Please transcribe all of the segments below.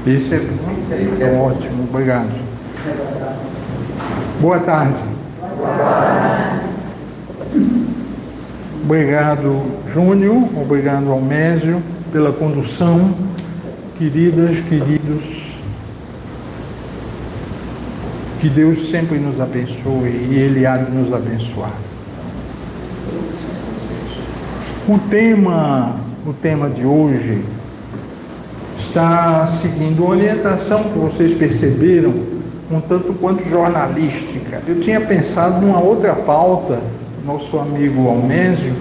Esse é ótimo, obrigado. Boa tarde. Obrigado, Júnior, obrigado, Almésio, pela condução. Queridas, queridos, que Deus sempre nos abençoe e Ele há de nos abençoar. O tema de hoje está seguindo a orientação que vocês perceberam, um tanto quanto jornalística. Eu tinha pensado numa outra pauta, nosso amigo Almésio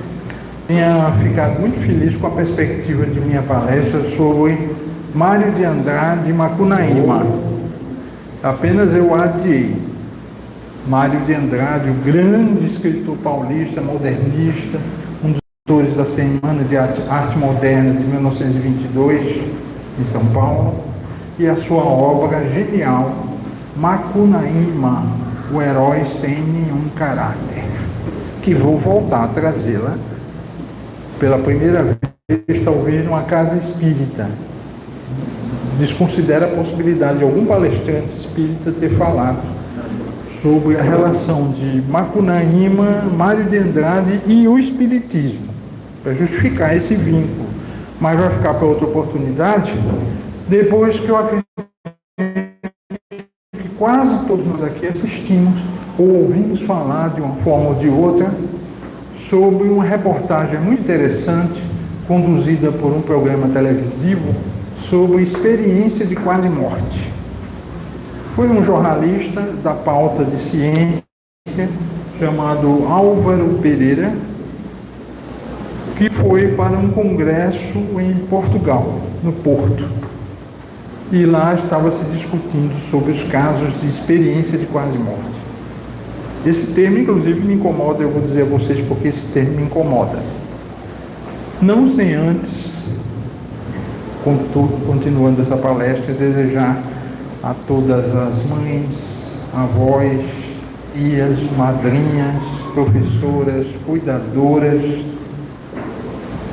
tinha ficado muito feliz com a perspectiva de minha palestra sobre Mário de Andrade Macunaíma. Apenas eu adiei. Mário de Andrade, o grande escritor paulista, modernista, um dos autores da Semana de Arte Moderna de 1922, em São Paulo, e a sua obra genial, Macunaíma, o herói sem nenhum caráter, que vou voltar a trazê-la pela primeira vez, talvez, numa casa espírita. Desconsidera a possibilidade de algum palestrante espírita ter falado sobre a relação de Macunaíma, Mário de Andrade e o espiritismo, para justificar esse vínculo. Mas vai ficar para outra oportunidade, depois que eu acredito que quase todos nós aqui assistimos ou ouvimos falar de uma forma ou de outra sobre uma reportagem muito interessante, conduzida por um programa televisivo, sobre experiência de quase morte. Foi um jornalista da pauta de ciência, chamado Álvaro Pereira, que foi para um congresso em Portugal, no Porto. E lá estava se discutindo sobre os casos de experiência de quase morte. Esse termo, inclusive, me incomoda, eu vou dizer a vocês porque esse termo me incomoda. Não sem antes, continuando essa palestra, desejar a todas as mães, avós, tias, madrinhas, professoras, cuidadoras,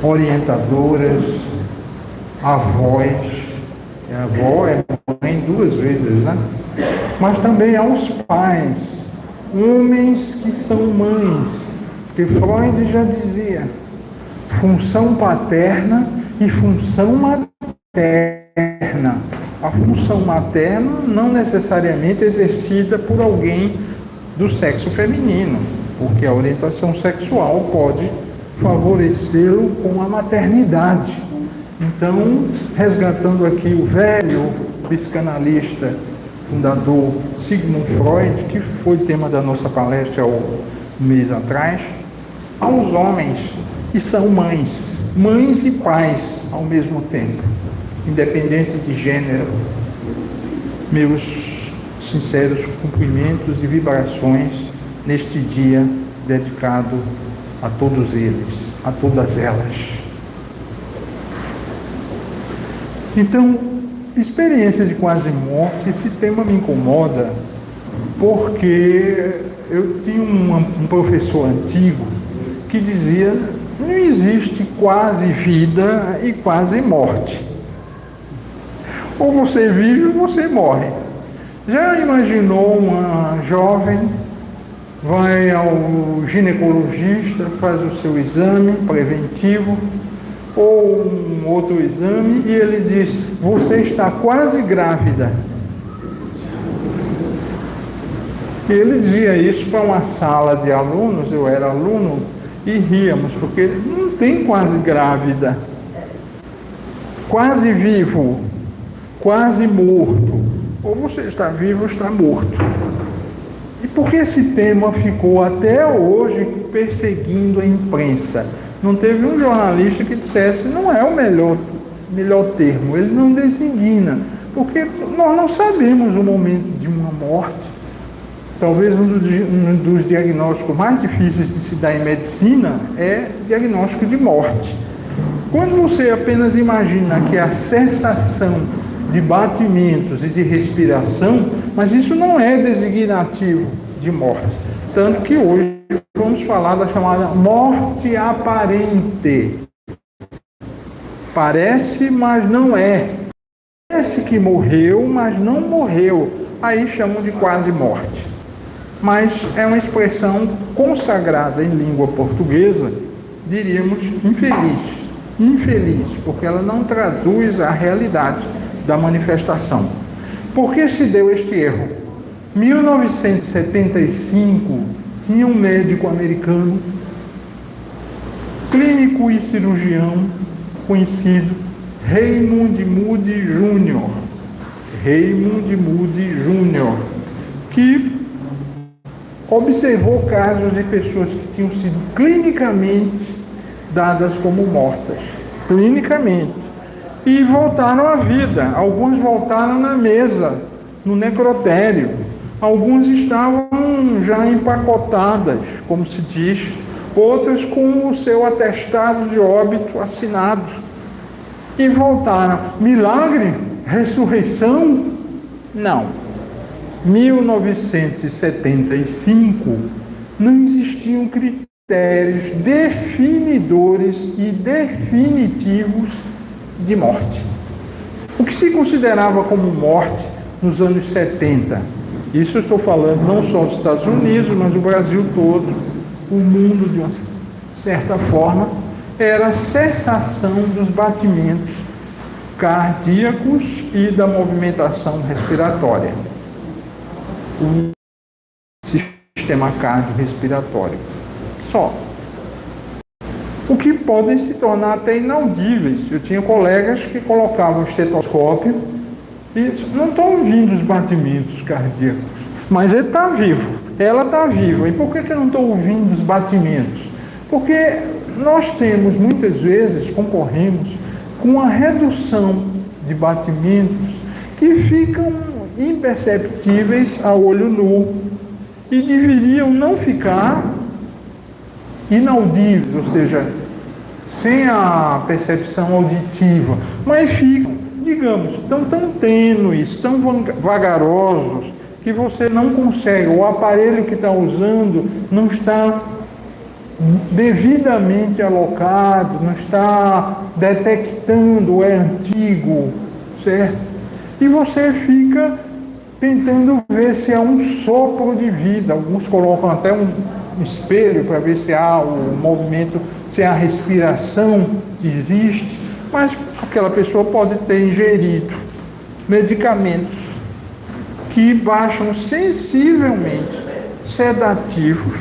orientadoras, avós, a avó é mãe duas vezes, né? Mas também aos pais, homens que são mães, que Freud já dizia, função paterna e função materna. A função materna não necessariamente exercida por alguém do sexo feminino, porque a orientação sexual pode favorecê-lo com a maternidade. Então, resgatando aqui o velho psicanalista, fundador Sigmund Freud, que foi tema da nossa palestra há um mês atrás, aos homens que são mães e pais ao mesmo tempo, independente de gênero, meus sinceros cumprimentos e vibrações neste dia dedicado a todos eles, a todas elas. Então, experiência de quase morte, esse tema me incomoda porque eu tinha um professor antigo que dizia: não existe quase vida e quase morte. Ou você vive ou você morre. Já imaginou uma jovem, vai ao ginecologista, faz o seu exame preventivo, ou um outro exame, e ele diz: você está quase grávida. Ele dizia isso para uma sala de alunos, eu era aluno, e ríamos, porque não tem quase grávida, quase vivo, quase morto. Ou você está vivo ou está morto. E por que esse tema ficou até hoje perseguindo a imprensa? Não teve um jornalista que dissesse: não é o melhor termo, ele não designa, porque nós não sabemos o momento de uma morte. Talvez um dos diagnósticos mais difíceis de se dar em medicina é diagnóstico de morte. Quando você apenas imagina que a cessação de batimentos e de respiração, mas isso não é designativo de morte. Tanto que hoje vamos falar da chamada morte aparente. Parece, mas não é. que morreu, mas não morreu. Aí chamam de quase morte. Mas é uma expressão consagrada em língua portuguesa, diríamos infeliz. Infeliz, porque ela não traduz a realidade da manifestação. Por que se deu este erro? 1975, tinha um médico americano, clínico e cirurgião conhecido, Raymond Moody Jr. Raymond Moody Jr., que observou casos de pessoas que tinham sido clinicamente dadas como mortas. Clinicamente. E voltaram à vida. Alguns voltaram na mesa, no necrotério. Alguns estavam já empacotadas, como se diz. Outras com o seu atestado de óbito assinado. E voltaram. Milagre? Ressurreição? Não. 1975, não existiam critérios definidores e definitivos de morte. O que se considerava como morte nos anos 70, isso eu estou falando não só dos Estados Unidos, mas do Brasil todo, o mundo de uma certa forma, era a cessação dos batimentos cardíacos e da movimentação respiratória. O sistema cardiorrespiratório. Só. O que podem se tornar até inaudíveis. Eu tinha colegas que colocavam o estetoscópio e não estão ouvindo os batimentos cardíacos, mas ele está vivo, ela está viva. E por que eu não estou ouvindo os batimentos? Porque nós temos, muitas vezes, concorremos com a redução de batimentos que ficam imperceptíveis a olho nu e deveriam não ficar inaudíveis, ou seja, sem a percepção auditiva, mas ficam, digamos, tão tênues, tão vagarosos, que você não consegue, o aparelho que está usando não está devidamente alocado, não está detectando, é antigo, certo? E você fica tentando ver se há um sopro de vida. Alguns colocam até um espelho para ver se há o movimento, se a respiração existe, mas aquela pessoa pode ter ingerido medicamentos que baixam sensivelmente, sedativos,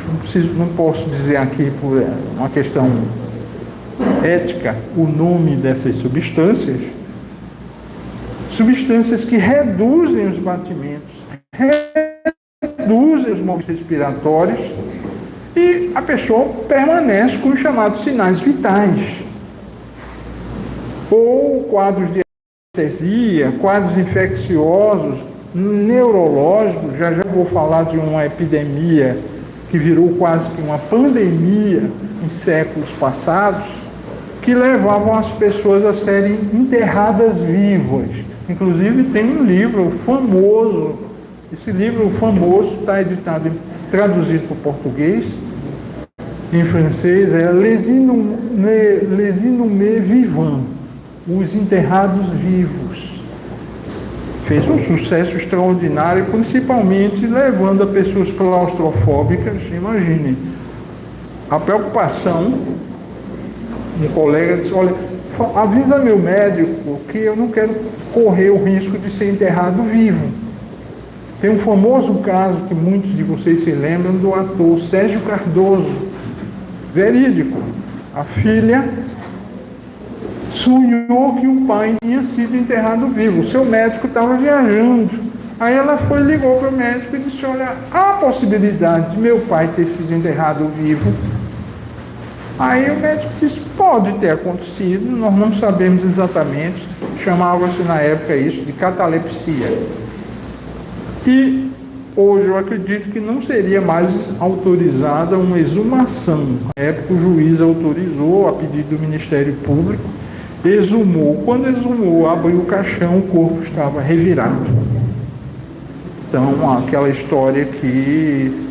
não posso dizer aqui por uma questão ética o nome dessas substâncias que reduzem os batimentos, reduzem os movimentos respiratórios e a pessoa permanece com os chamados sinais vitais. Ou quadros de anestesia, quadros infecciosos, neurológicos, já vou falar de uma epidemia que virou quase que uma pandemia em séculos passados, que levavam as pessoas a serem enterradas vivas. Inclusive tem um livro famoso, esse livro famoso está editado, traduzido para o português, em francês, é Les Inhumés Vivants, Os Enterrados Vivos. Fez um sucesso extraordinário, principalmente levando a pessoas claustrofóbicas. Imaginem, a preocupação, um colega disse, olha, avisa meu médico que eu não quero correr o risco de ser enterrado vivo. Tem um famoso caso que muitos de vocês se lembram do ator Sérgio Cardoso, verídico. A filha sonhou que o pai tinha sido enterrado vivo. O seu médico estava viajando. Aí ela ligou para o médico e disse, olha, há a possibilidade de meu pai ter sido enterrado vivo? Aí o médico disse, pode ter acontecido, nós não sabemos exatamente, chamava-se na época isso de catalepsia. E hoje eu acredito que não seria mais autorizada uma exumação. Na época o juiz autorizou, a pedido do Ministério Público, exumou. Quando exumou, abriu o caixão, o corpo estava revirado. Então, aquela história que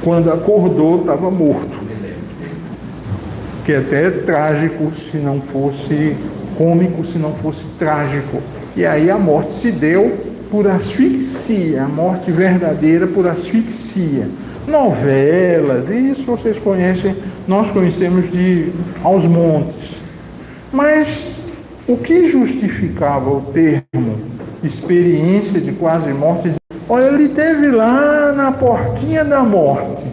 quando acordou estava morto. Que até é trágico se não fosse cômico, se não fosse trágico. E aí a morte se deu por asfixia, a morte verdadeira por asfixia. Novelas, isso vocês conhecem, nós conhecemos de aos montes. Mas o que justificava o termo experiência de quase morte? Olha, ele esteve lá na portinha da morte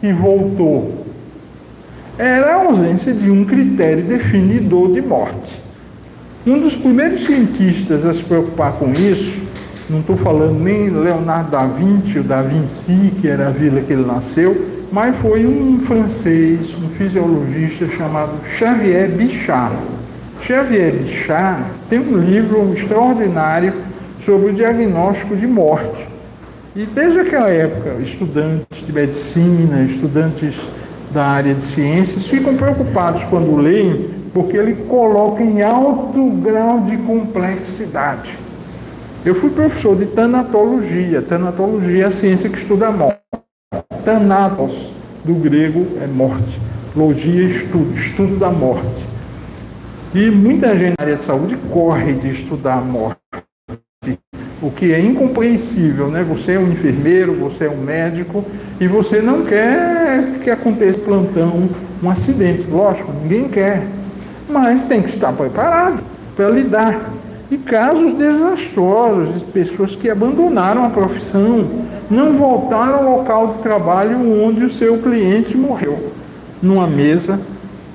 e voltou. Era a ausência de um critério definidor de morte. Um dos primeiros cientistas a se preocupar com isso, não estou falando nem Leonardo da Vinci, o Da Vinci, que era a vila que ele nasceu, mas foi um francês, um fisiologista chamado Xavier Bichat. Xavier Bichat tem um livro extraordinário sobre o diagnóstico de morte. E desde aquela época, estudantes de medicina, estudantes da área de ciências, ficam preocupados quando leem, porque ele coloca em alto grau de complexidade. Eu fui professor de tanatologia. Tanatologia é a ciência que estuda a morte. Thanatos, do grego, é morte. Logia, estudo da morte. E muita gente na área de saúde corre de estudar a morte. O que é incompreensível, né? Você é um enfermeiro, você é um médico, e você não quer que aconteça plantão, um acidente. Lógico, ninguém quer. Mas tem que estar preparado para lidar. E casos desastrosos de pessoas que abandonaram a profissão, não voltaram ao local de trabalho onde o seu cliente morreu. Numa mesa,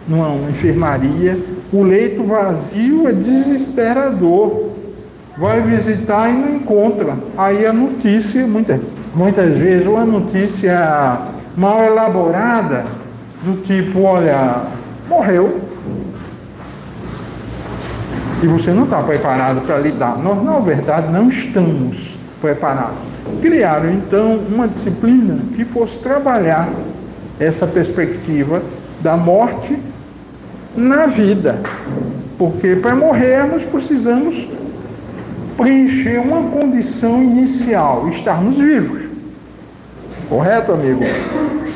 numa enfermaria, o leito vazio é desesperador. Vai visitar e não encontra. Aí a notícia, muitas vezes, uma notícia mal elaborada, do tipo, olha, morreu. E você não está preparado para lidar. Nós, na verdade, não estamos preparados. Criaram, então, uma disciplina que fosse trabalhar essa perspectiva da morte na vida. Porque para morrermos precisamos preencher uma condição inicial, estarmos vivos. Correto, amigo?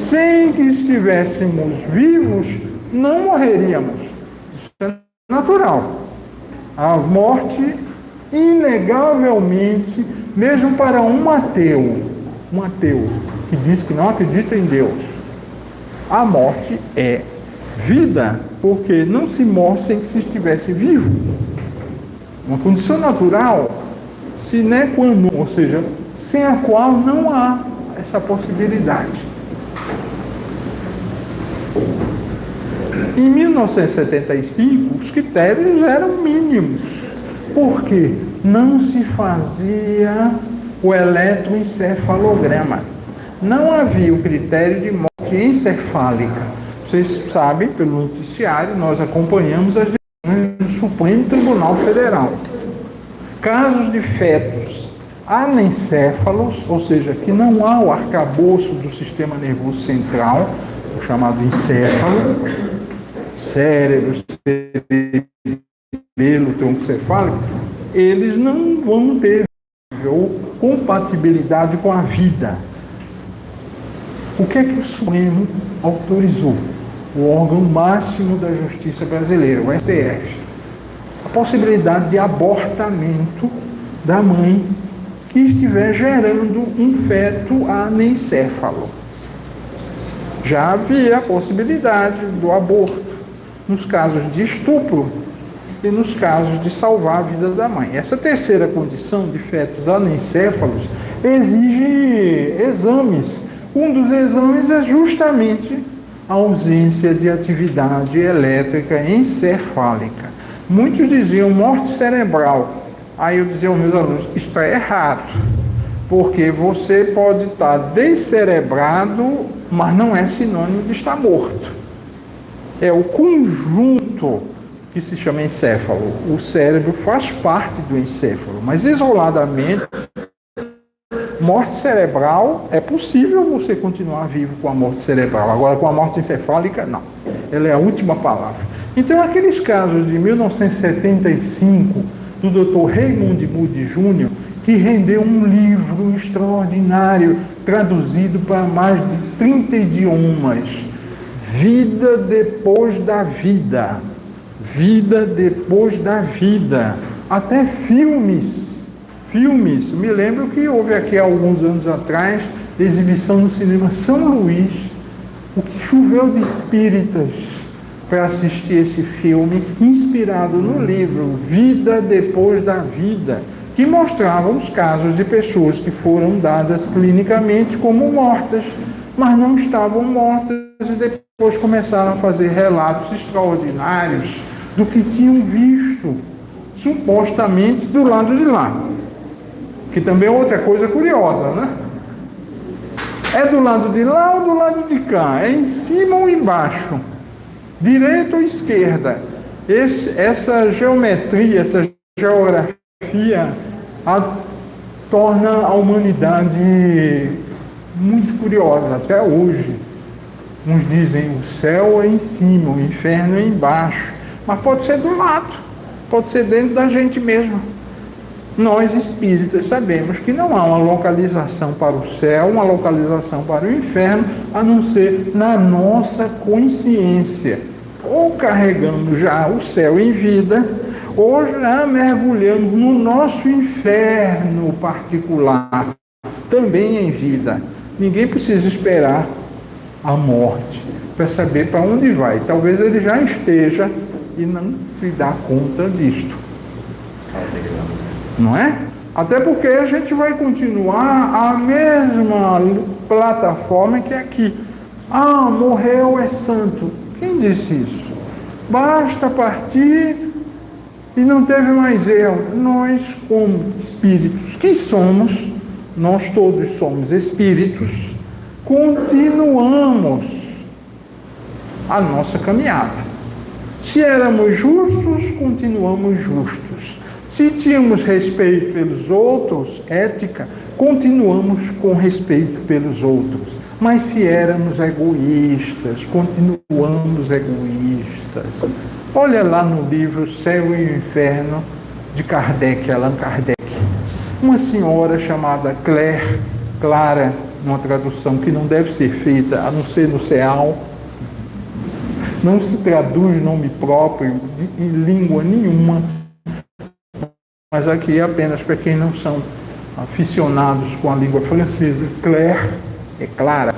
Sem que estivéssemos vivos, não morreríamos. Isso é natural. A morte, inegavelmente, mesmo para um ateu que diz que não acredita em Deus, a morte é vida, porque não se morre sem que se estivesse vivo. Uma condição natural, sine qua non, ou seja, sem a qual não há essa possibilidade. Em 1975, os critérios eram mínimos, porque não se fazia o eletroencefalograma. Não havia o critério de morte encefálica. Vocês sabem, pelo noticiário, nós acompanhamos as decisões do Supremo Tribunal Federal. Casos de fetos anencéfalos, ou seja, que não há o arcabouço do sistema nervoso central, o chamado encéfalo, cérebro, cerebelo, tronco cefálico, eles não vão ter compatibilidade com a vida. O que é que o Supremo autorizou? O órgão máximo da justiça brasileira, o STF. A possibilidade de abortamento da mãe que estiver gerando um feto anencéfalo. Já havia a possibilidade do aborto nos casos de estupro e nos casos de salvar a vida da mãe. Essa terceira condição de fetos anencéfalos exige exames. Um dos exames é justamente a ausência de atividade elétrica encefálica. Muitos diziam morte cerebral. Aí eu dizia aos meus alunos, isso é errado, porque você pode estar descerebrado, mas não é sinônimo de estar morto. É o conjunto que se chama encéfalo. O cérebro faz parte do encéfalo, mas isoladamente, morte cerebral, é possível você continuar vivo com a morte cerebral. Agora, com a morte encefálica, não. Ela é a última palavra. Então, aqueles casos de 1975, do Dr. Raymond Moody Jr., que rendeu um livro extraordinário, traduzido para mais de 30 idiomas. Vida depois da vida. Vida depois da vida. até filmes. Me lembro que houve aqui há alguns anos atrás, exibição no cinema São Luís, o que choveu de espíritas para assistir esse filme, inspirado no livro Vida Depois da Vida, que mostrava os casos de pessoas que foram dadas clinicamente como mortas, mas não estavam mortas, e depois começaram a fazer relatos extraordinários do que tinham visto, supostamente do lado de lá. Que também é outra coisa curiosa, né? É do lado de lá ou do lado de cá? É em cima ou embaixo? Direita ou esquerda? Essa geometria, essa geografia torna a humanidade muito curiosa até hoje. Uns dizem o céu é em cima, o inferno é embaixo, mas pode ser do lado, pode ser dentro da gente mesmo. Nós espíritas sabemos que não há uma localização para o céu, uma localização para o inferno, a não ser na nossa consciência. Ou carregamos já o céu em vida, ou já mergulhamos no nosso inferno particular, também em vida. Ninguém precisa esperar a morte para saber para onde vai. Talvez ele já esteja e não se dá conta disto. Não é? Até porque a gente vai continuar a mesma plataforma que aqui. Ah, morreu é santo. Quem disse isso? Basta partir e não teve mais erro. Nós, como espíritos que somos, nós todos somos espíritos, continuamos a nossa caminhada. Se éramos justos, continuamos justos. Se tínhamos respeito pelos outros, ética, continuamos com respeito pelos outros. Mas se éramos egoístas, continuamos egoístas. Olha lá no livro Céu e o Inferno, de Kardec, Allan Kardec. Uma senhora chamada Clara, uma tradução que não deve ser feita, a não ser no CEAL, não se traduz nome próprio em língua nenhuma, mas aqui é apenas para quem não são aficionados com a língua francesa. Claire é Clara.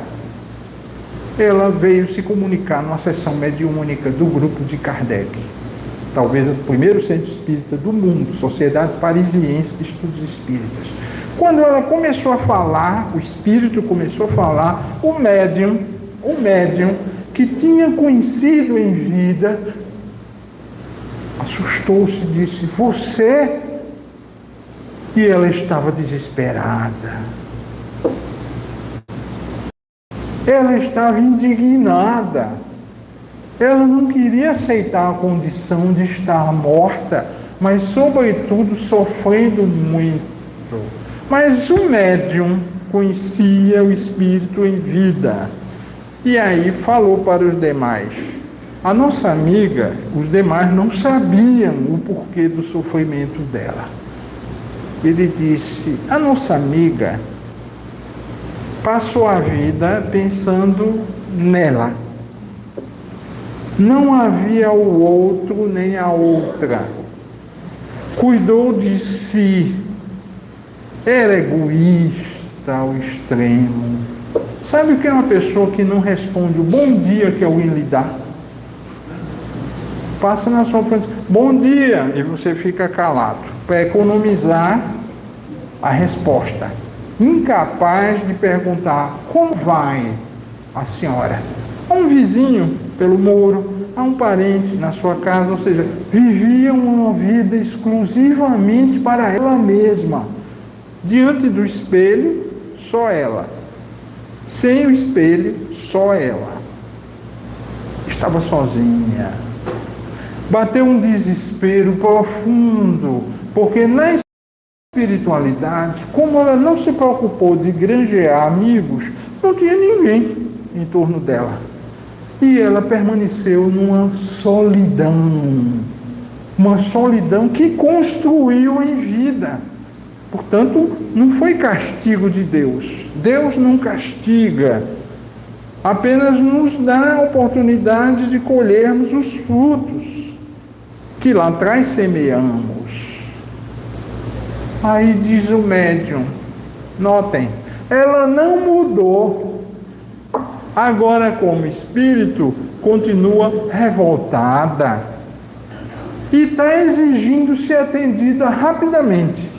Ela veio se comunicar numa sessão mediúnica do grupo de Kardec, talvez o primeiro centro espírita do mundo, Sociedade Parisiense de Estudos Espíritas. Quando ela começou a falar, o espírito começou a falar, o médium que tinha conhecido em vida, assustou-se e disse: você? E ela estava desesperada. Ela estava indignada. Ela não queria aceitar a condição de estar morta, mas sobretudo sofrendo muito. Mas o médium conhecia o espírito em vida. E aí falou para os demais. A nossa amiga, os demais não sabiam o porquê do sofrimento dela. Ele disse: a nossa amiga passou a vida pensando nela. Não havia o outro nem a outra. Cuidou de si. Era egoísta ao extremo. Sabe o que é uma pessoa que não responde o bom dia que alguém lhe dá? Passa na sua frente, bom dia, e você fica calado, para economizar a resposta. Incapaz de perguntar: como vai a senhora? A um vizinho pelo muro, a um parente na sua casa, ou seja, vivia uma vida exclusivamente para ela mesma. Diante do espelho, só ela. Sem o espelho, só ela. Estava sozinha. Bateu um desespero profundo, porque na espiritualidade, como ela não se preocupou de granjear amigos, não tinha ninguém em torno dela. E ela permaneceu numa solidão. Uma solidão que construiu em vida. Portanto, não foi castigo de Deus. Deus não castiga. Apenas nos dá a oportunidade de colhermos os frutos que lá atrás semeamos. Aí diz o médium, notem, ela não mudou. Agora, como espírito, continua revoltada e está exigindo ser atendida rapidamente.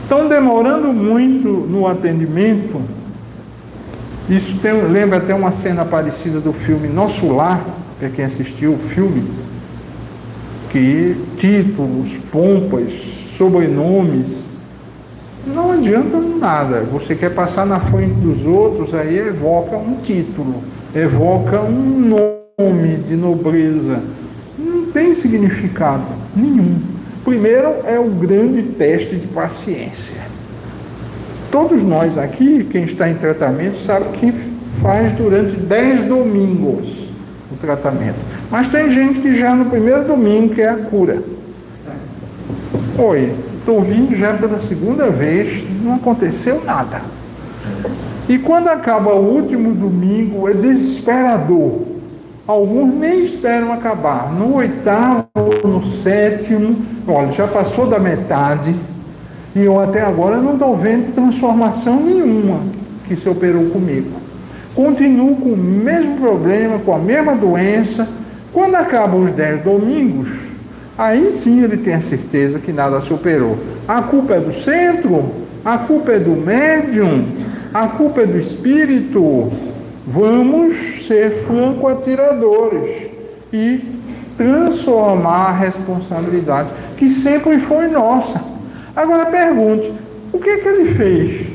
Estão demorando muito no atendimento. Isso lembra até uma cena parecida do filme Nosso Lar, para quem assistiu o filme, que títulos, pompas, sobrenomes, não adianta nada. Você quer passar na frente dos outros, aí evoca um título, evoca um nome de nobreza. Não tem significado nenhum. Primeiro é o grande teste de paciência. Todos nós aqui, quem está em tratamento, sabe que faz durante 10 domingos o tratamento. Mas tem gente que já no primeiro domingo quer a cura. Oi, estou vindo já pela segunda vez, não aconteceu nada. E quando acaba o último domingo, é desesperador. Alguns nem esperam acabar. No 8º, no 7º, olha, já passou da metade. E eu até agora não estou vendo transformação nenhuma que se operou comigo. Continuo com o mesmo problema, com a mesma doença. Quando acabam os 10 domingos, aí sim ele tem a certeza que nada se operou. A culpa é do centro? A culpa é do médium? A culpa é do espírito? Vamos ser franco-atiradores e transformar a responsabilidade, que sempre foi nossa. Agora pergunte, o que ele fez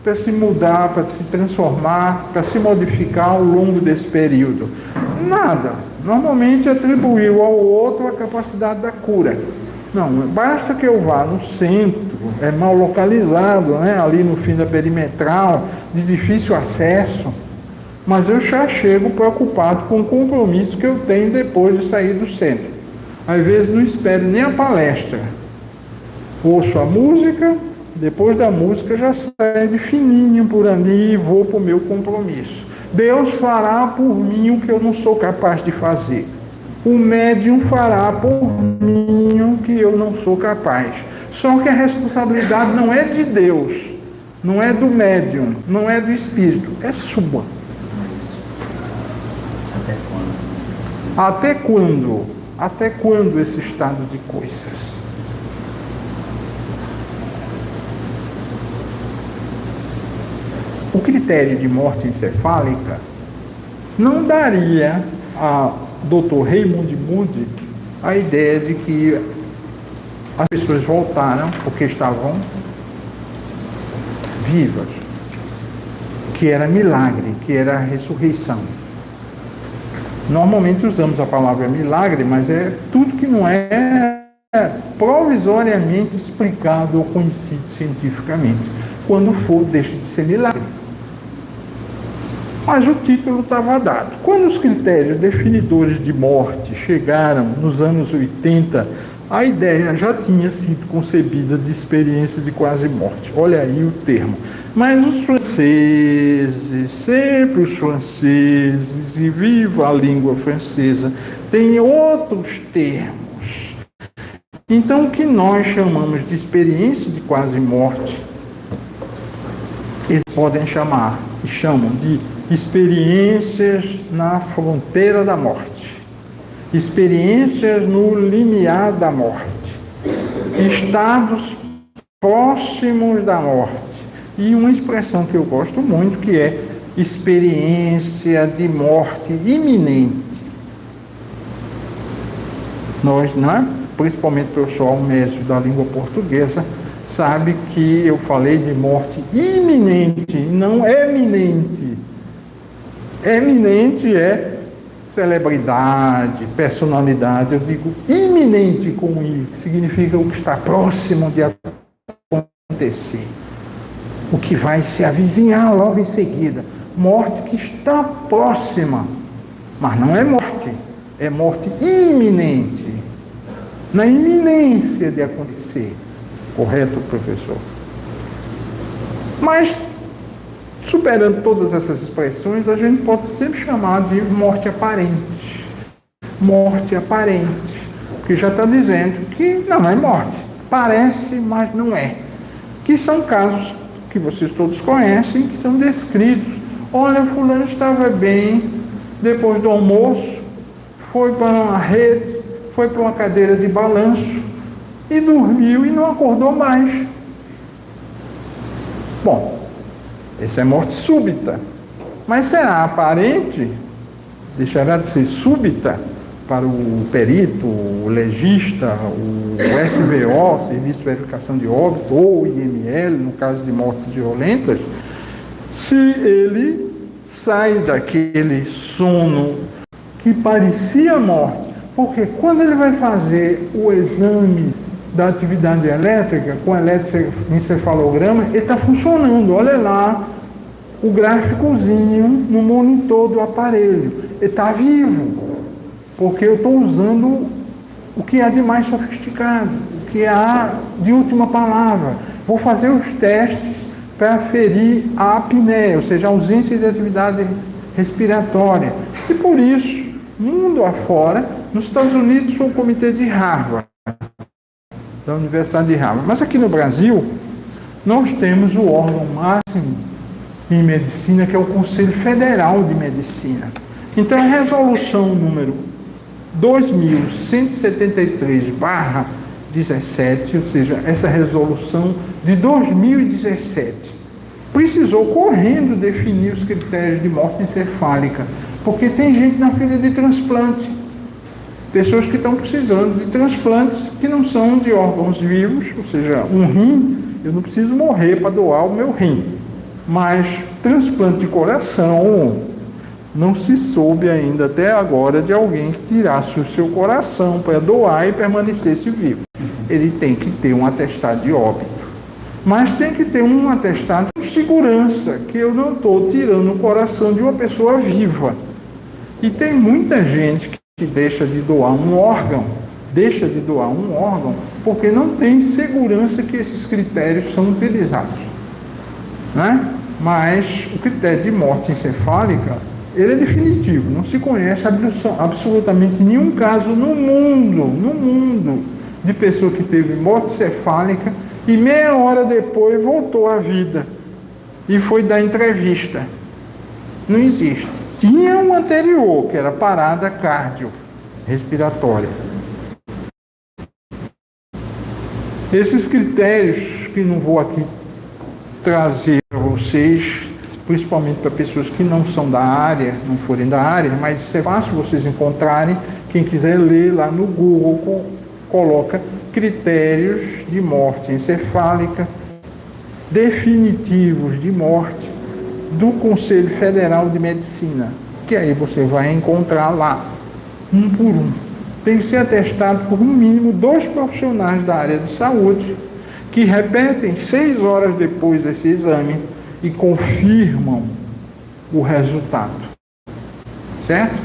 para se mudar, para se transformar, para se modificar ao longo desse período? Nada. Normalmente atribuiu ao outro a capacidade da cura. Não, basta que eu vá no centro, é mal localizado, né? Ali no fim da perimetral, de difícil acesso, mas eu já chego preocupado com o compromisso que eu tenho depois de sair do centro. Às vezes não espero nem a palestra. Ouço a música, depois da música já saio de fininho por ali e vou para o meu compromisso. Deus fará por mim o que eu não sou capaz de fazer. O médium fará por mim o que eu não sou capaz. Só que a responsabilidade não é de Deus, não é do médium, não é do espírito, é sua. Até quando? Até quando esse estado de coisas? O critério de morte encefálica não daria a Dr. Raymond Moody a ideia de que as pessoas voltaram porque estavam vivas, que era milagre, que era a ressurreição. Normalmente usamos a palavra milagre, mas é tudo que não é provisoriamente explicado ou conhecido cientificamente. Quando for, deixa de ser milagre. Mas o título estava dado. Quando os critérios definidores de morte chegaram nos anos 80, a ideia já tinha sido concebida de experiência de quase morte. Olha aí o termo. Mas os franceses, sempre os franceses, e viva a língua francesa, têm outros termos. Então, o que nós chamamos de experiência de quase morte, eles podem chamar, e chamam de experiências na fronteira da morte, experiências no limiar da morte, estados próximos da morte, e uma expressão que eu gosto muito, que é experiência de morte iminente. Nós, não é? Principalmente o professor mestre da língua portuguesa, sabe que eu falei de morte iminente, não eminente. Eminente é celebridade, personalidade. Eu digo iminente com I, significa o que está próximo de acontecer. O que vai se avizinhar logo em seguida. Morte que está próxima, mas não é morte, é morte iminente. Na iminência de acontecer. Correto, professor? Mas, superando todas essas expressões, a gente pode sempre chamar de morte aparente. Morte aparente. Que já está dizendo que não é morte. Parece, mas não é. Que são casos que vocês todos conhecem, que são descritos. Olha, fulano estava bem, depois do almoço, foi para uma rede, foi para uma cadeira de balanço, e dormiu e não acordou mais. Bom, essa é morte súbita. Mas será aparente? Deixará de ser súbita para o perito, o legista, o SVO, Serviço de Verificação de Óbito, ou o IML, no caso de mortes violentas, se ele sai daquele sono que parecia morte? Porque quando ele vai fazer o exame da atividade elétrica, com eletroencefalograma, ele está funcionando. Olha lá o gráficozinho no monitor do aparelho. Ele está vivo, porque eu estou usando o que há de mais sofisticado, o que há de última palavra. Vou fazer os testes para aferir a apneia, ou seja, a ausência de atividade respiratória. E por isso, mundo afora, nos Estados Unidos foi o comitê de Harvard, da Universidade de Harvard. Mas aqui no Brasil, nós temos o órgão máximo em medicina, que é o Conselho Federal de Medicina. Então, a resolução número 2173/17, ou seja, essa resolução de 2017, precisou correndo definir os critérios de morte encefálica, porque tem gente na fila de transplante, pessoas que estão precisando de transplantes que não são de órgãos vivos, ou seja, um rim, eu não preciso morrer para doar o meu rim, mas transplante de coração, não se soube ainda até agora de alguém que tirasse o seu coração para doar e permanecesse vivo. Ele tem que ter um atestado de óbito, mas tem que ter um atestado de segurança, que eu não estou tirando o coração de uma pessoa viva. E tem muita gente que deixa de doar um órgão, porque não tem segurança que esses critérios são utilizados, né? Mas o critério de morte encefálica, ele é definitivo. Não se conhece absolutamente nenhum caso no mundo, de pessoa que teve morte encefálica e meia hora depois voltou à vida e foi dar entrevista. Não existe. Tinha um anterior, que era parada cardiorrespiratória. Esses critérios, que não vou aqui trazer para vocês, principalmente para pessoas que não são da área, não forem da área, mas isso é fácil vocês encontrarem. Quem quiser ler lá no Google, coloca critérios de morte encefálica definitivos de morte do Conselho Federal de Medicina, que aí você vai encontrar lá, um por um. Tem que ser atestado por no mínimo 2 profissionais da área de saúde, que repetem 6 horas depois desse exame e confirmam o resultado. Certo?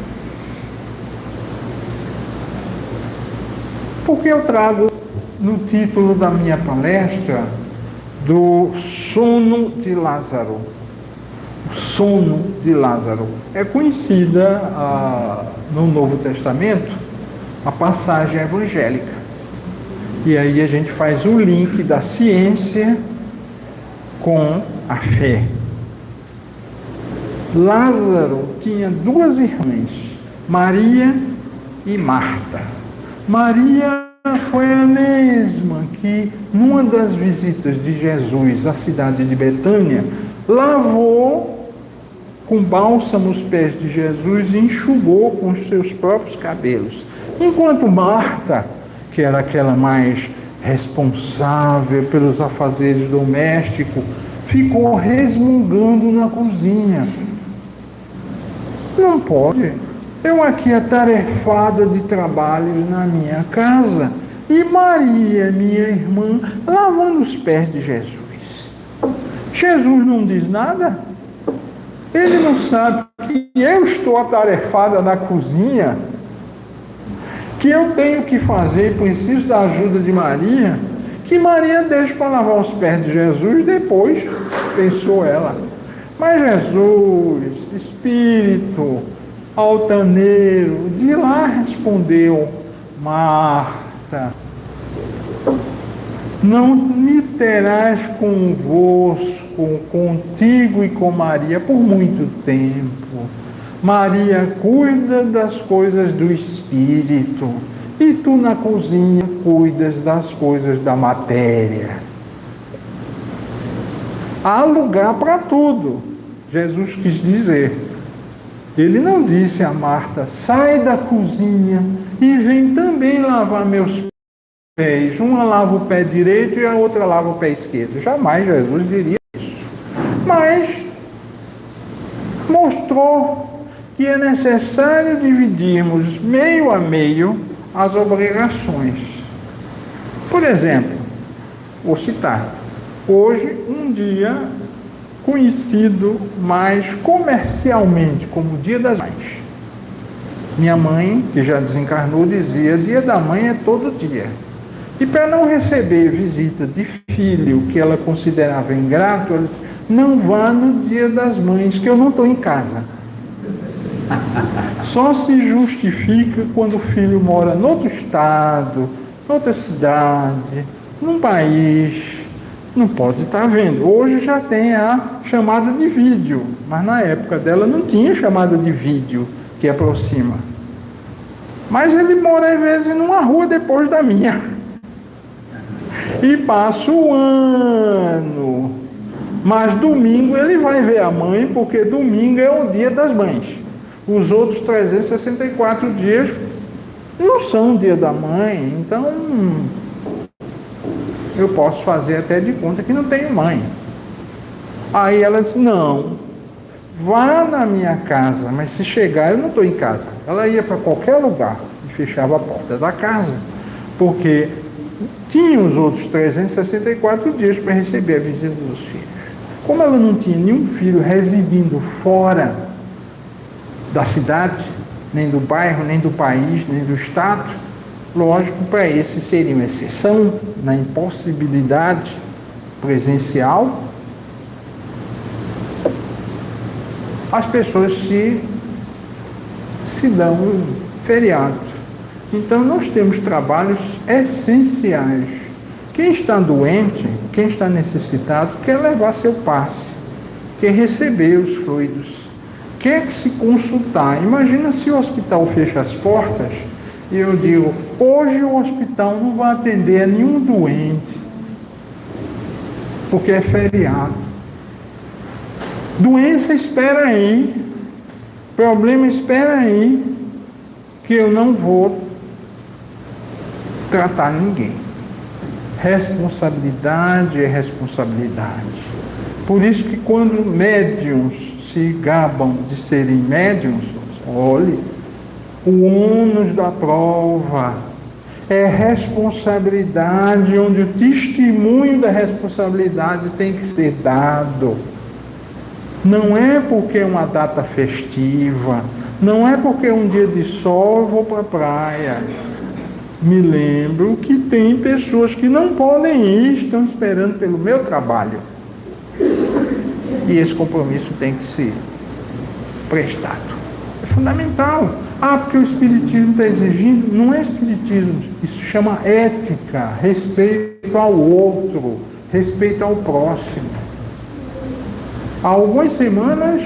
Porque eu trago no título da minha palestra do sono de Lázaro. O sono de Lázaro. É conhecida no Novo Testamento a passagem evangélica. E aí a gente faz o link da ciência com a fé. Lázaro tinha 2 irmãs, Maria e Marta. Maria foi a mesma que, numa das visitas de Jesus à cidade de Betânia, lavou com bálsamo os pés de Jesus e enxugou com os seus próprios cabelos. Enquanto Marta, que era aquela mais responsável pelos afazeres domésticos, ficou resmungando na cozinha. Não pode. Eu aqui atarefada de trabalhos na minha casa e Maria, minha irmã, lavando os pés de Jesus. Jesus não diz nada? Ele não sabe que eu estou atarefada na cozinha, que eu tenho que fazer e preciso da ajuda de Maria, que Maria deixa para lavar os pés de Jesus depois, pensou ela. Mas Jesus, espírito altaneiro, de lá respondeu: Marta, Não me terás convosco, contigo e com Maria por muito tempo. Maria cuida das coisas do Espírito, e tu na cozinha cuidas das coisas da matéria. Há lugar para tudo, Jesus quis dizer. Ele não disse a Marta: sai da cozinha e vem também lavar meus pés. Uma lava o pé direito e a outra lava o pé esquerdo. Jamais Jesus diria isso. Mas mostrou que é necessário dividirmos meio a meio as obrigações. Por exemplo, vou citar, hoje um dia conhecido mais comercialmente como Dia das Mães. Minha mãe, que já desencarnou, dizia: Dia da Mãe é todo dia. E para não receber visita de filho que ela considerava ingrato, ela disse: não vá no Dia das Mães, que eu não estou em casa. Só se justifica quando o filho mora em outro estado, noutra cidade, num país. Não pode estar vendo. Hoje já tem a chamada de vídeo, mas na época dela não tinha chamada de vídeo que aproxima. Mas ele mora às vezes numa rua depois da minha. E passa o ano. Mas domingo ele vai ver a mãe, porque domingo é o Dia das Mães. Os outros 364 dias não são Dia da Mãe, então eu posso fazer até de conta que não tenho mãe. Aí ela disse: não, vá na minha casa, mas se chegar eu não estou em casa. Ela ia para qualquer lugar e fechava a porta da casa, porque tinha os outros 364 dias para receber a visita dos filhos. Como ela não tinha nenhum filho residindo fora da cidade, nem do bairro, nem do país, nem do estado, lógico, para esse seria uma exceção na impossibilidade presencial. As pessoas se dão feriado. Então nós temos trabalhos essenciais. Quem está doente, quem está necessitado, quer levar seu passe, quer receber os fluidos, quer se consultar. Imagina se o hospital fecha as portas e eu digo: hoje o hospital não vai atender a nenhum doente, porque é feriado. Doença, espera aí. Problema, espera aí, que eu não vou tratar ninguém. Responsabilidade é responsabilidade. Por isso que quando médiuns se gabam de serem médiuns, olhe, o ônus da prova é responsabilidade, onde o testemunho da responsabilidade tem que ser dado. Não é porque é uma data festiva, não é porque é um dia de sol eu vou para a praia. Me lembro que tem pessoas que não podem ir, estão esperando pelo meu trabalho. E esse compromisso tem que ser prestado. É fundamental. Ah, porque o Espiritismo está exigindo. Não é Espiritismo, isso chama ética, respeito ao outro, respeito ao próximo. Há algumas semanas,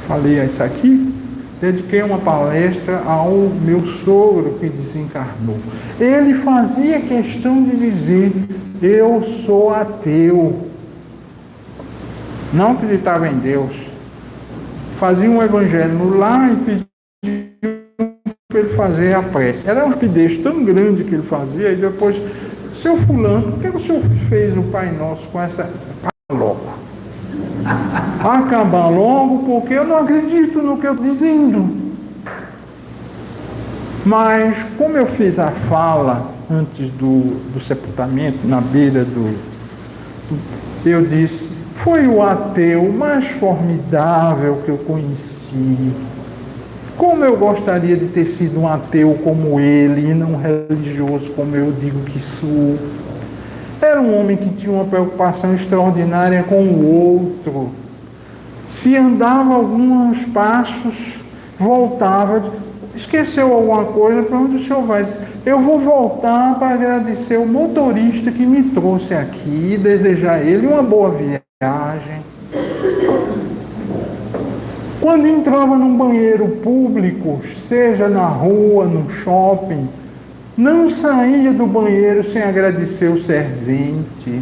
falei isso aqui, dediquei uma palestra ao meu sogro que desencarnou. Ele fazia questão de dizer: eu sou ateu. Não acreditava em Deus. Fazia um evangelho no lar e pediu para ele fazer a prece. Era um rapidez tão grande que ele fazia, e depois: seu fulano, por que o senhor fez o Pai Nosso com essa... logo. Acabar logo, porque eu não acredito no que eu estou dizendo. Mas, como eu fiz a fala antes do sepultamento, na beira eu disse: foi o ateu mais formidável que eu conheci. Como eu gostaria de ter sido um ateu como ele, e não religioso como eu digo que sou. Era um homem que tinha uma preocupação extraordinária com o outro. Se andava alguns passos, voltava: esqueceu alguma coisa, para onde o senhor vai? Eu vou voltar para agradecer o motorista que me trouxe aqui e desejar a ele uma boa viagem. Quando entrava num banheiro público, seja na rua, no shopping, não saía do banheiro sem agradecer o servente.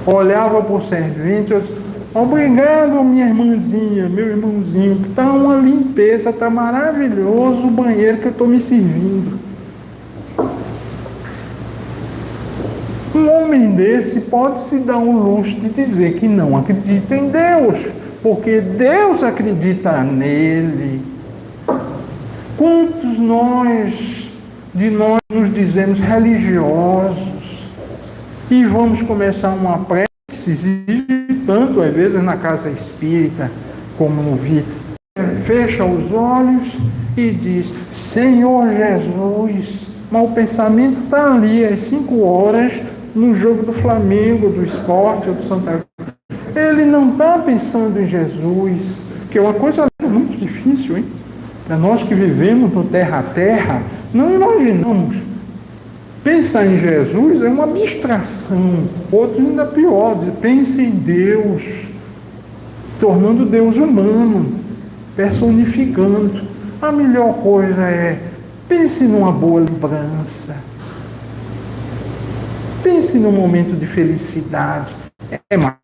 Olhava para o servente e disse: obrigado, minha irmãzinha, meu irmãozinho, está uma limpeza, está maravilhoso o banheiro que eu estou me servindo. Um homem desse pode se dar um luxo de dizer que não acredita em Deus, porque Deus acredita nele. Quantos de nós nos dizemos religiosos e vamos começar uma prece que se exige tanto, às vezes, na casa espírita, como no vídeo, fecha os olhos e diz: Senhor Jesus, mas o pensamento está ali às 5 horas no jogo do Flamengo, do Sport ou do Santa Cruz. Ele não está pensando em Jesus, que é uma coisa muito difícil, hein? Para nós que vivemos no terra a terra, não imaginamos. Pensar em Jesus é uma abstração. Outro ainda pior, pense em Deus, tornando Deus humano, personificando. A melhor coisa é: pense numa boa lembrança, pense num momento de felicidade. É mais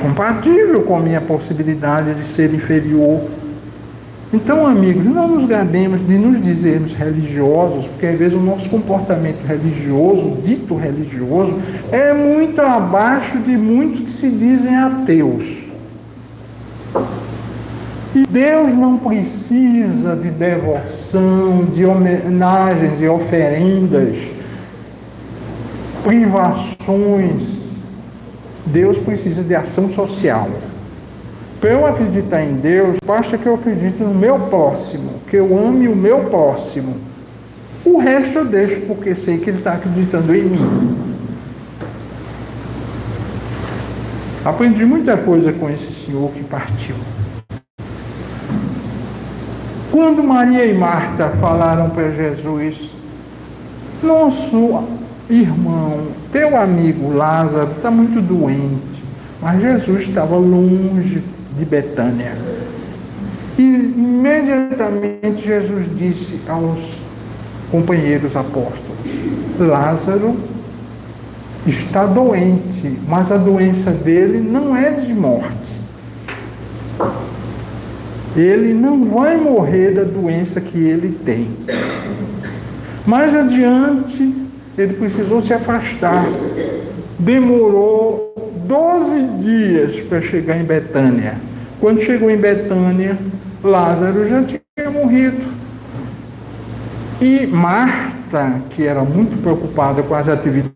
compatível com a minha possibilidade de ser inferior. Então, amigos, não nos gabemos de nos dizermos religiosos, porque às vezes o nosso comportamento religioso, dito religioso, é muito abaixo de muitos que se dizem ateus. E Deus não precisa de devoção, de homenagens e oferendas, privações. Deus precisa de ação social. Para eu acreditar em Deus, basta que eu acredite no meu próximo, que eu ame o meu próximo. O resto eu deixo, porque sei que ele está acreditando em mim. Aprendi muita coisa com esse senhor que partiu. Quando Maria e Marta falaram para Jesus: nosso irmão, teu amigo Lázaro está muito doente, mas Jesus estava longe de Betânia. E imediatamente Jesus disse aos companheiros apóstolos: Lázaro está doente, mas a doença dele não é de morte. Ele não vai morrer da doença que ele tem. Mais adiante, ele precisou se afastar. Demorou 12 dias para chegar em Betânia. Quando chegou em Betânia, Lázaro já tinha morrido. E Marta, que era muito preocupada com as atividades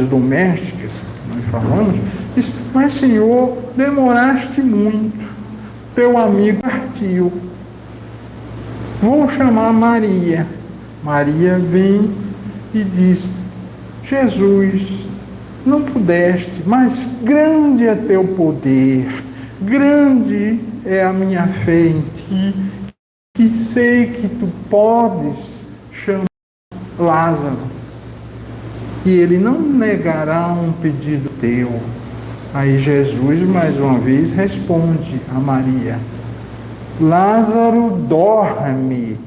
domésticas, que nós falamos, disse: mas Senhor, demoraste muito, teu amigo partiu, vou chamar Maria. Maria vem e diz: Jesus, não pudeste, mas grande é teu poder, grande é a minha fé em ti, que sei que tu podes chamar Lázaro, e ele não negará um pedido teu. Aí Jesus, mais uma vez, responde a Maria: Lázaro dorme,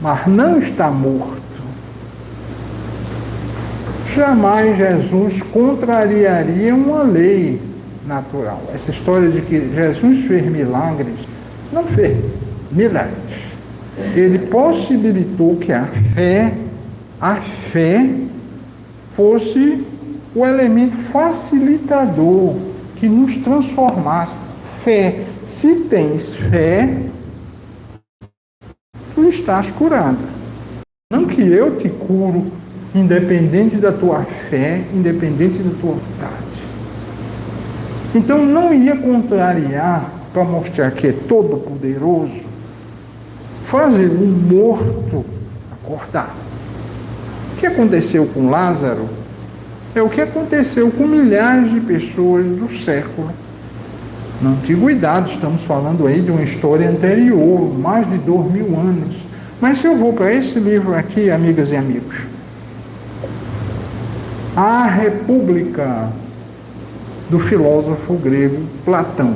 mas não está morto. Jamais Jesus contrariaria uma lei natural. Essa história de que Jesus fez milagres, não fez milagres. Ele possibilitou que a fé fosse o elemento facilitador que nos transformasse. Fé. Se tens fé, tu estás curada. Não que eu te curo, independente da tua fé, independente da tua vontade. Então não ia contrariar, para mostrar que é todo poderoso, fazer um morto acordar. O que aconteceu com Lázaro é o que aconteceu com milhares de pessoas do século. Na antiguidade, estamos falando aí de uma história anterior, mais de 2000 anos. Mas se eu vou para esse livro aqui, amigas e amigos, A República, do filósofo grego Platão.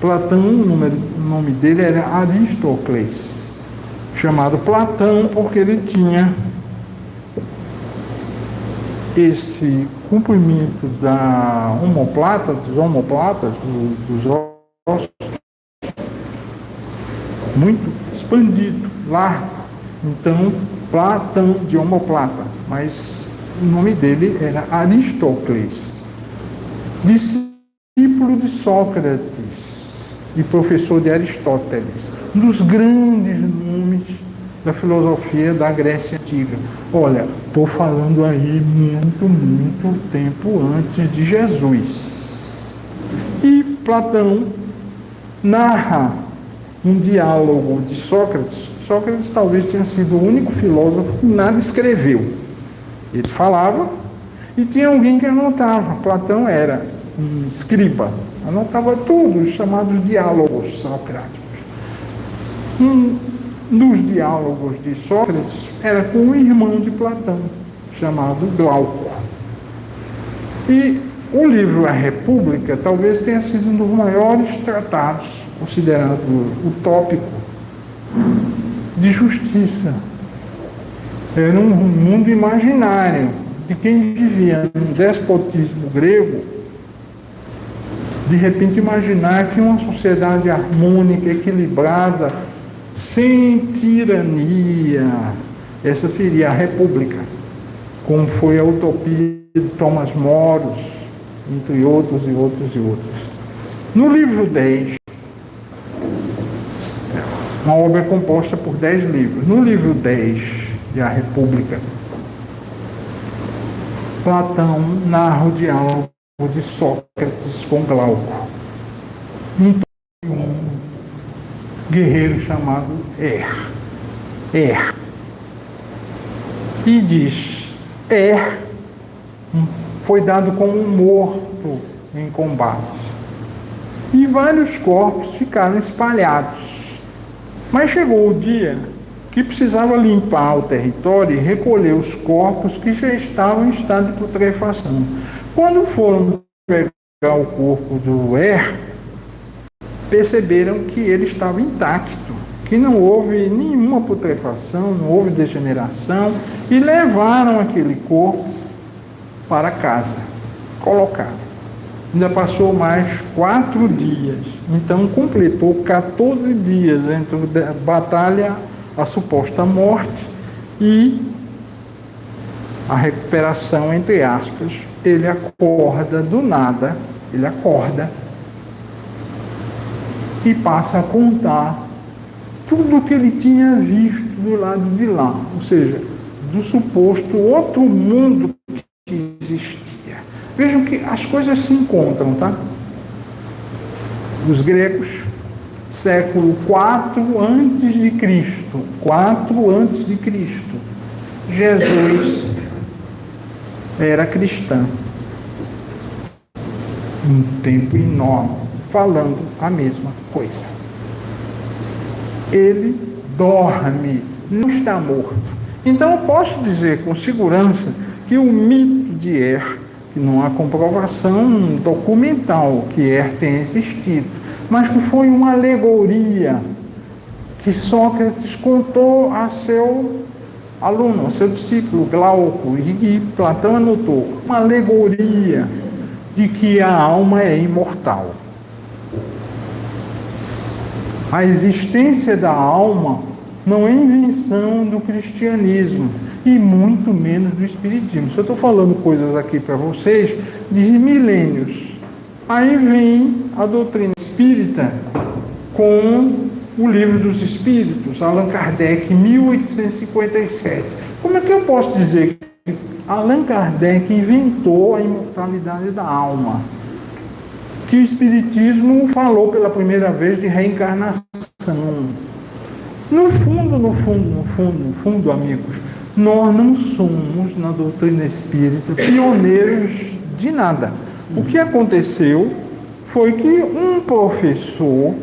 Platão, o nome dele era Aristócles, chamado Platão porque ele tinha esse comprimento da omoplata, dos omoplatas, dos ossos, muito expandido, largo. Então, Platão de omoplata, mas o nome dele era Aristócles, discípulo de Sócrates e professor de Aristóteles, um dos grandes nomes da filosofia da Grécia Antiga. Olha, estou falando aí muito tempo antes de Jesus. E Platão narra um diálogo de Sócrates. Sócrates talvez tenha sido o único filósofo que nada escreveu. Ele falava e tinha alguém que anotava. Platão era um escriba, anotava tudo, os chamados diálogos socráticos. Um dos diálogos de Sócrates era com o irmão de Platão, chamado Glauco. E o livro A República talvez tenha sido um dos maiores tratados, considerado utópico, de justiça. Era um mundo imaginário de quem vivia num despotismo grego, de repente imaginar que uma sociedade harmônica, equilibrada, sem tirania, essa seria a República, como foi a utopia de Thomas More, entre outros. No livro 10, uma obra composta por 10 livros, no livro 10 de A República, Platão narra o diálogo de Sócrates com Glauco, um guerreiro chamado e diz: foi dado como um morto em combate, e vários corpos ficaram espalhados. Mas chegou o dia que precisava limpar o território e recolher os corpos que já estavam em estado de putrefação. Quando foram pegar o corpo do perceberam que ele estava intacto, que não houve nenhuma putrefação, não houve degeneração, e levaram aquele corpo para casa, colocaram. Ainda passou mais 4 dias, então completou 14 dias entre a batalha, a suposta morte e a recuperação, entre aspas. Ele acorda do nada, e passa a contar tudo o que ele tinha visto do lado de lá, ou seja, do suposto outro mundo que existia. Vejam que as coisas se encontram, tá? Os gregos, século 4 antes de Cristo, Jesus era cristão, um tempo enorme, falando a mesma coisa. Ele dorme, não está morto. Então eu posso dizer com segurança que o mito de que não há comprovação documental que tenha existido, mas que foi uma alegoria que Sócrates contou a seu aluno, a seu discípulo Glauco, e Platão anotou, uma alegoria de que a alma é imortal. A existência da alma não é invenção do cristianismo e muito menos do espiritismo. Se eu estou falando coisas aqui para vocês de milênios, aí vem a doutrina espírita com o Livro dos Espíritos, Allan Kardec, 1857. Como é que eu posso dizer que Allan Kardec inventou a imortalidade da alma? Que o Espiritismo falou pela primeira vez de reencarnação. No fundo, amigos, nós não somos, na doutrina espírita, pioneiros de nada. O que aconteceu foi que um professor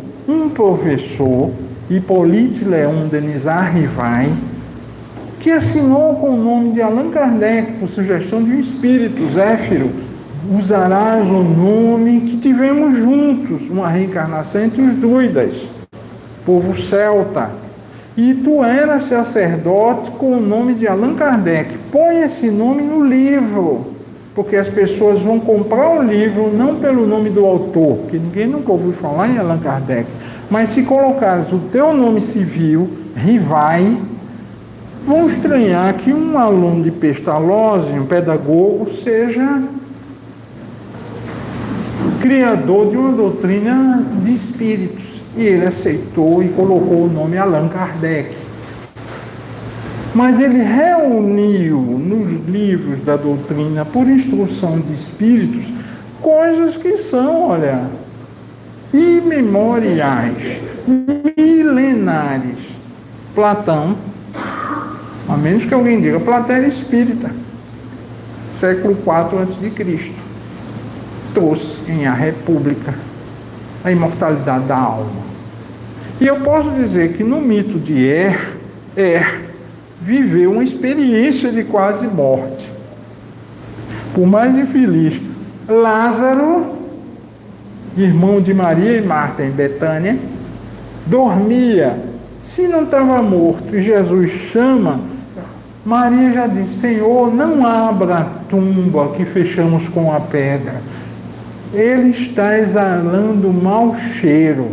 Hippolyte Léon Denisard Rivail, que assinou com o nome de Allan Kardec, por sugestão de um espírito, Zéfiro: usarás o nome que tivemos juntos, uma reencarnação entre os druidas, povo celta. E tu eras sacerdote com o nome de Allan Kardec. Põe esse nome no livro, porque as pessoas vão comprar o livro não pelo nome do autor, que ninguém nunca ouviu falar em Allan Kardec, mas se colocares o teu nome civil, Rivail, vão estranhar que um aluno de Pestalozzi, um pedagogo, seja criador de uma doutrina de espíritos. E ele aceitou e colocou o nome Allan Kardec. Mas ele reuniu nos livros da doutrina, por instrução de espíritos, coisas que são, olha, imemoriais, milenares. Platão, a menos que alguém diga, Platão era espírita, século IV a.C., trouxe em A República a imortalidade da alma. E eu posso dizer que no mito de viveu uma experiência de quase morte. Por mais infeliz, Lázaro, irmão de Maria e Marta em Betânia, dormia. Se não estava morto e Jesus chama, Maria já disse: Senhor, não abra a tumba que fechamos com a pedra. Ele está exalando mau cheiro.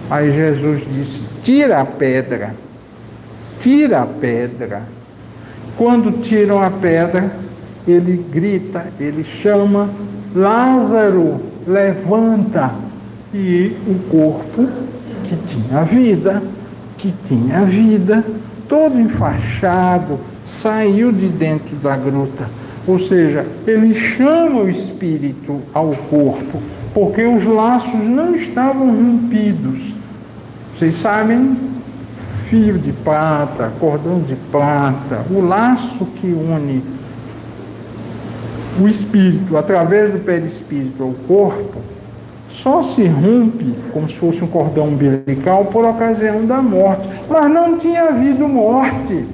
Aí Jesus disse: tira a pedra. Tira a pedra. Quando tiram a pedra, ele grita, ele chama: Lázaro, levanta. E o corpo que tinha vida, todo enfaixado, saiu de dentro da gruta. Ou seja, ele chama o espírito ao corpo, porque os laços não estavam rompidos. Vocês sabem, fio de prata, cordão de prata, o laço que une o espírito através do perispírito ao corpo, só se rompe como se fosse um cordão umbilical por ocasião da morte. Mas não tinha havido morte.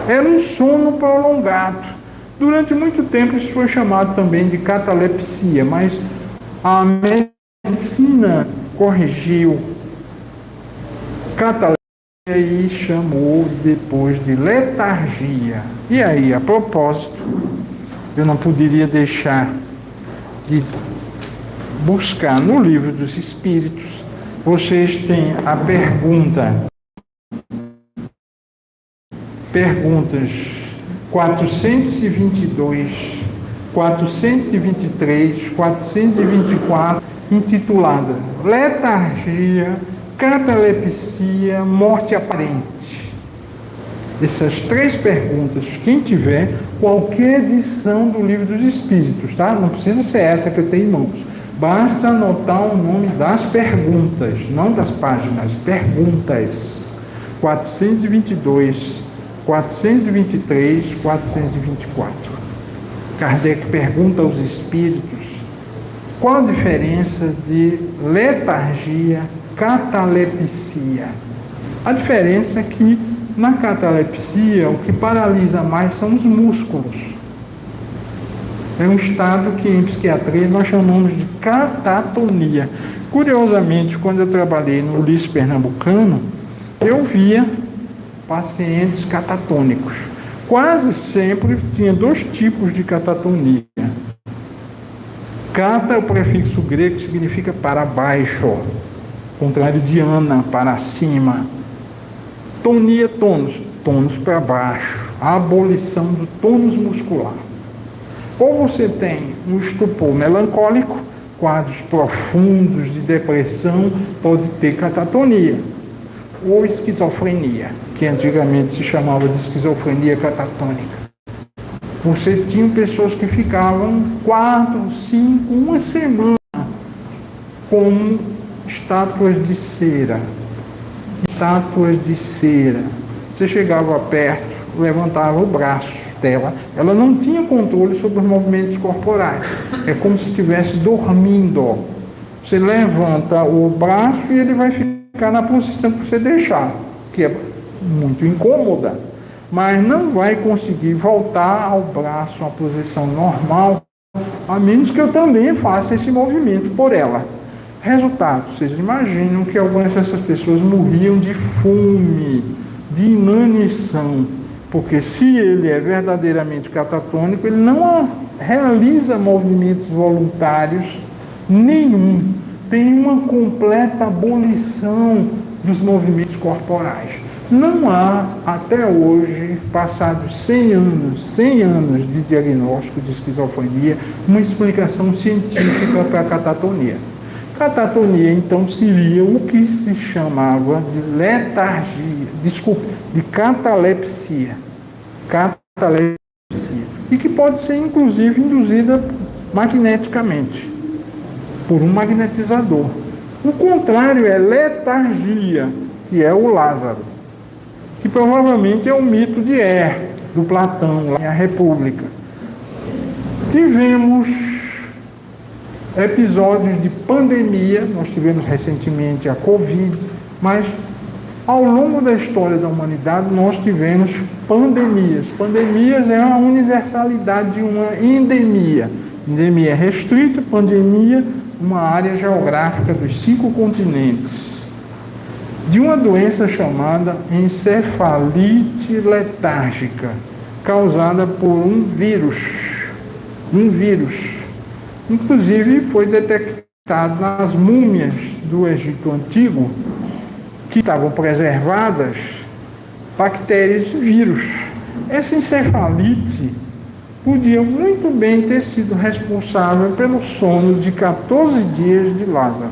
Era um sono prolongado. Durante muito tempo isso foi chamado também de catalepsia, mas a medicina corrigiu catalepsia e chamou depois de letargia. E aí, a propósito, eu não poderia deixar de buscar no Livro dos Espíritos. Vocês têm a perguntas 422, 423, 424, intitulada Letargia, Catalepsia, Morte Aparente. Essas 3 perguntas, quem tiver qualquer edição do Livro dos Espíritos, tá? Não precisa ser essa que eu tenho em mãos. Basta anotar o nome das perguntas, não das páginas, perguntas. 422, 423, 424. Kardec pergunta aos espíritos qual a diferença de letargia, catalepsia. A diferença é que na catalepsia o que paralisa mais são os músculos. É um estado que em psiquiatria nós chamamos de catatonia. Curiosamente, quando eu trabalhei no Ulisses Pernambucano, eu via pacientes catatônicos. Quase sempre tinha 2 tipos de catatonia. Cata é o prefixo grego que significa para baixo, contrário de ana, para cima. Tonia, tônus, tônus para baixo, a abolição do tônus muscular. Ou você tem um estupor melancólico, quadros profundos de depressão, pode ter catatonia. Ou esquizofrenia, que antigamente se chamava de esquizofrenia catatônica. Você tinha pessoas que ficavam 4, 5, uma semana como estátuas de cera. Estátuas de cera. Você chegava perto, levantava o braço dela, ela não tinha controle sobre os movimentos corporais. É como se estivesse dormindo. Você levanta o braço e ele vai ficar na posição que você deixar, que é muito incômoda, mas não vai conseguir voltar ao braço à posição normal, a menos que eu também faça esse movimento por ela. Resultado, vocês imaginam que algumas dessas pessoas morriam de fome, de inanição, porque se ele é verdadeiramente catatônico, ele não realiza movimentos voluntários nenhum, tem uma completa abolição dos movimentos corporais. Não há, até hoje, passados 100 anos de diagnóstico de esquizofrenia, uma explicação científica para a catatonia. Catatonia, então, seria o que se chamava de letargia, de catalepsia. Catalepsia. E que pode ser, inclusive, induzida magneticamente, por um magnetizador. O contrário é letargia, que é o Lázaro, que provavelmente é o mito de do Platão, lá em A República. Tivemos episódios de pandemia, nós tivemos recentemente a Covid, mas ao longo da história da humanidade nós tivemos pandemias. Pandemias é a universalidade de uma endemia. Endemia é restrita, pandemia, uma área geográfica dos 5 continentes, de uma doença chamada encefalite letárgica, causada por um vírus. Inclusive foi detectado nas múmias do Egito Antigo, que estavam preservadas, bactérias e vírus. Essa encefalite podia muito bem ter sido responsável pelo sono de 14 dias de Lázaro.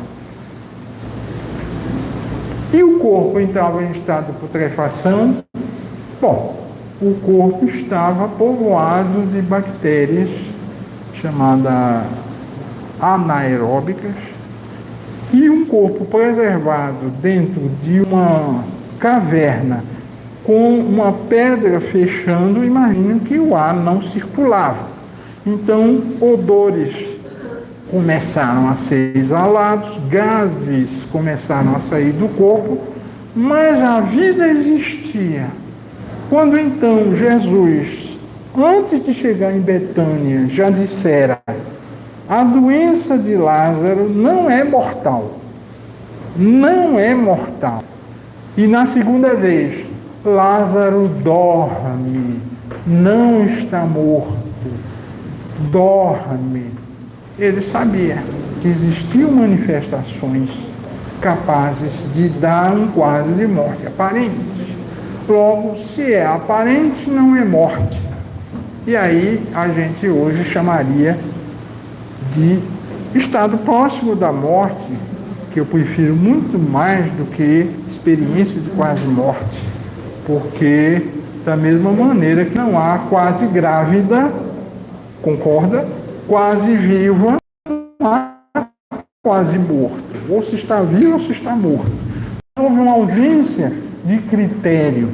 E o corpo entrava em estado de putrefação. Bom, o corpo estava povoado de bactérias chamadas anaeróbicas, e um corpo preservado dentro de uma caverna com uma pedra fechando, imaginem que o ar não circulava. Então, odores começaram a ser exalados, gases começaram a sair do corpo, mas a vida existia. Quando então Jesus, antes de chegar em Betânia, já dissera: a doença de Lázaro não é mortal. Não é mortal. E na segunda vez, Lázaro dorme, não está morto, dorme. Ele sabia que existiam manifestações capazes de dar um quadro de morte aparente. Logo, se é aparente, não é morte. E aí a gente hoje chamaria de estado próximo da morte, que eu prefiro muito mais do que experiência de quase morte, porque da mesma maneira que não há quase grávida, concorda? Quase viva, não há quase morto. Ou se está vivo ou se está morto. Houve uma ausência de critério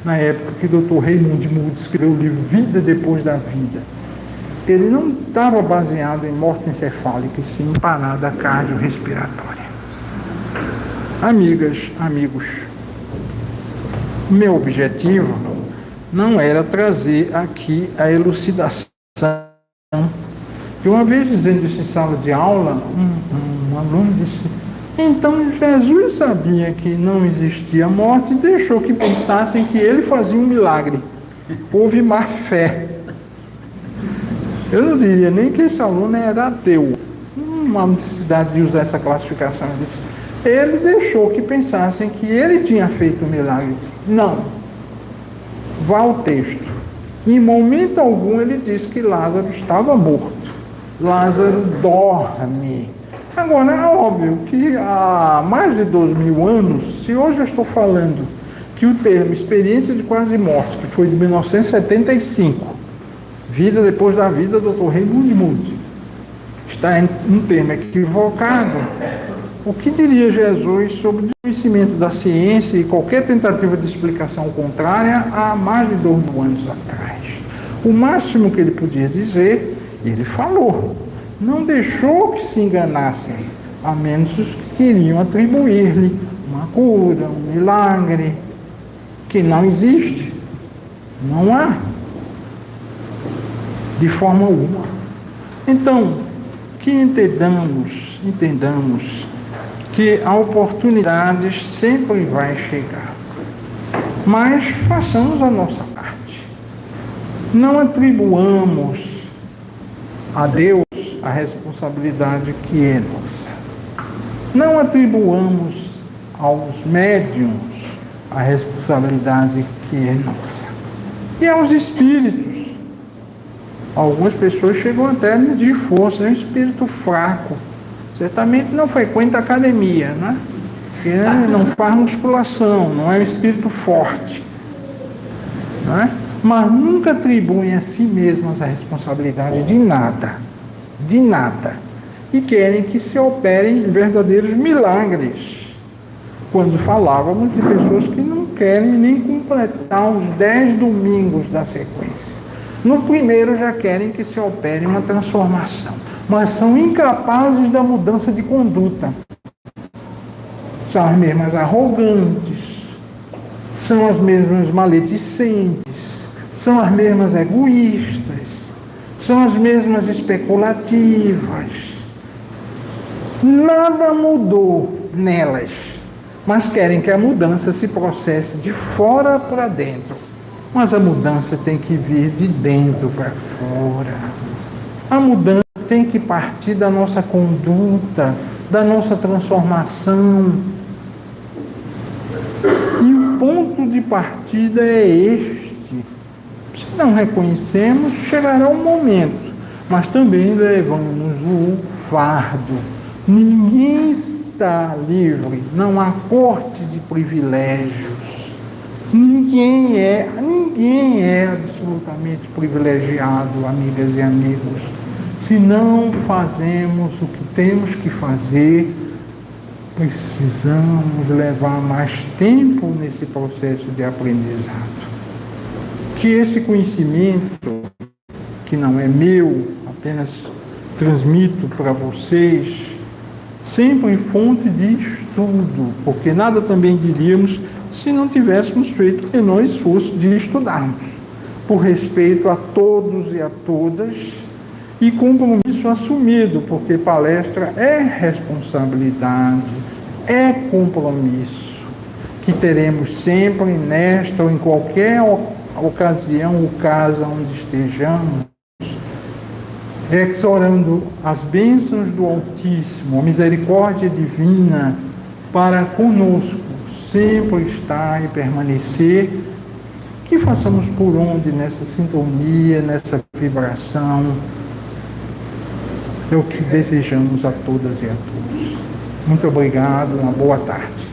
na época que o Dr. Raymond Moody escreveu o livro Vida Depois da Vida. Ele não estava baseado em morte encefálica, e sim em parada cardiorrespiratória. Amigas, amigos, meu objetivo não era trazer aqui a elucidação. De uma vez dizendo isso em sala de aula, um aluno disse: então Jesus sabia que não existia morte e deixou que pensassem que ele fazia um milagre. Houve má fé. Eu não diria nem que esse aluno era ateu. Não há necessidade de usar essa classificação. Ele deixou que pensassem que ele tinha feito um milagre. Não. Vá ao texto. Em momento algum ele disse que Lázaro estava morto. Lázaro dorme. Agora, é óbvio que há mais de 2.000 anos, se hoje eu estou falando que o termo experiência de quase morte, que foi de 1975, Vida Depois da Vida, Dr. Raymond Moody, está em um termo equivocado, o que diria Jesus sobre o conhecimento da ciência e qualquer tentativa de explicação contrária há mais de 2.000 anos atrás? O máximo que ele podia dizer, ele falou. Não deixou que se enganassem. a menos os que queriam atribuir-lhe uma cura, um milagre, que não existe, não há, de forma alguma. Então, que entendamos que a oportunidade sempre vai chegar, mas façamos a nossa parte. Não atribuamos a Deus a responsabilidade que é nossa. Não atribuamos aos médiuns a responsabilidade que é nossa. E aos espíritos. Algumas pessoas chegam até a medir força, é um espírito fraco. Certamente não frequenta academia, né? Porque não faz musculação, não é um espírito forte. Não é? Mas nunca atribuem a si mesmas a responsabilidade de nada. De nada. E querem que se operem verdadeiros milagres. Quando falávamos de pessoas que não querem nem completar os 10 domingos da sequência. No primeiro já querem que se opere uma transformação, mas são incapazes da mudança de conduta. São as mesmas arrogantes, são as mesmas maledicentes, são as mesmas egoístas, são as mesmas especulativas. Nada mudou nelas, mas querem que a mudança se processe de fora para dentro. Mas a mudança tem que vir de dentro para fora. A mudança tem que partir da nossa conduta, da nossa transformação. E o ponto de partida é este. Se não reconhecemos, chegará um momento, mas também levamos o fardo. Ninguém está livre, não há corte de privilégios. Ninguém é absolutamente privilegiado, amigas e amigos, se não fazemos o que temos que fazer. Precisamos levar mais tempo nesse processo de aprendizado. Que esse conhecimento, que não é meu, apenas transmito para vocês, sempre em fonte de estudo, porque nada também diríamos se não tivéssemos feito o menor esforço de estudarmos, por respeito a todos e a todas, e compromisso assumido, porque palestra é responsabilidade, é compromisso, que teremos sempre nesta ou em qualquer ocasião ou casa onde estejamos, exorando as bênçãos do Altíssimo, a misericórdia divina para conosco, sempre estar e permanecer, que façamos por onde nessa sintonia, nessa vibração, é o que desejamos a todas e a todos. Muito obrigado, uma boa tarde.